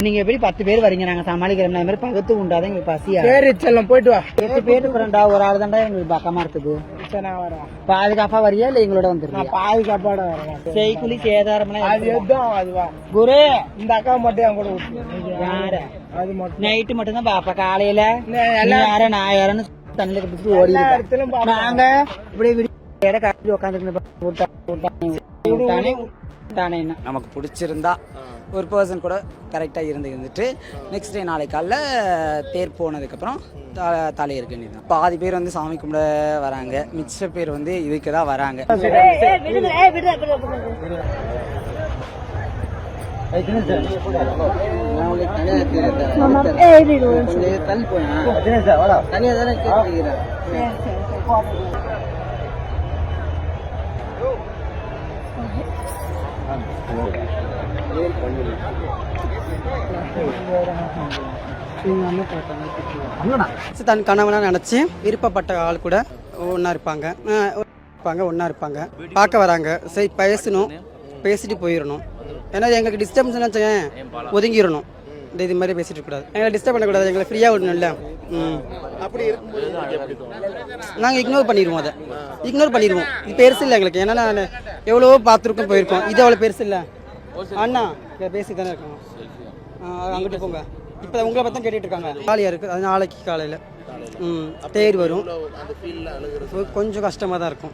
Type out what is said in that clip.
நீங்க எப்படி 10 பேர் வரீங்க, நாங்க சமாளிக்கிறோம். மாதிரி பகத்து உண்டாதான் எங்களுக்கு பசியா. சரி செல்லம் போயிட்டு வா. 8 பேர் இருக்கிறோம்டா, ஒரு ஆள் தான்டா எங்களுக்கு பக்கமா இருக்குது. சரி நான் வரேன். பாதுகாப்பா வரியா இல்ல எங்களோட வந்துருக்கா? நான் பாதுகாப்பாட வரேன். செய்குலி சேதாரம்லாம் அது எதுவும் அதுவா குரு இந்த அக்கா மட்டும் என் கூட விட்டு யாரு அது மட்டும் நைட்டு மட்டும் தான் பாப்பா. காலையில யார நான் யாருன்னு தண்ணில பிடிச்சிட்டு ஓடி இடத்துலயும் நாங்க இப்படி இடம் காட்டி உட்காந்துருந்தானே. நமக்கு பிடிச்சிருந்தா ஒரு பர்சன் கூட கரெக்டாக இருந்துட்டு நெக்ஸ்ட் டே நாளை காலைல தேர் போனதுக்கப்புறம் தலை இருக்க வேண்டியது. பாதி பேர் வந்து சாமி கும்பிட வராங்க, மிச்ச பேர் வந்து இதுக்கு தான் வராங்க. தன் கனவுலாம் நினச்சி விருப்பப்பட்ட ஆள் கூட ஒன்றா இருப்பாங்க, ஒன்றா இருப்பாங்க, பார்க்க வராங்க. சரி பேசணும், பேசிட்டு போயிடணும். ஏன்னா எங்களுக்கு டிஸ்டர்பன்ஸ் ஒதுங்கிடணும். இது மாதிரி பேசிட்டு இருக்கக்கூடாது, எங்களை டிஸ்டர்ப் பண்ணக்கூடாது, எங்களை ஃப்ரீயாக விடணும்ல. நாங்கள் இக்னோர் பண்ணிடுவோம், அதை இக்னோர் பண்ணிடுவோம். இது பெருசு இல்லை எங்களுக்கு. ஏன்னா நான் எவ்வளவோ பார்த்துருக்கோம், போயிருக்கோம். இது அவ்வளோ பெருசு இல்லை அண்ணா, பேசி தானே இருக்கோம். அங்கிட்டு போங்க. இப்போ உங்களை பற்றி கேட்டுட்டு இருக்காங்க. காலியாக இருக்குது, அது நாளைக்கு காலையில் தேர் வரும். கொஞ்சம் கஷ்டமாக தான் இருக்கும்.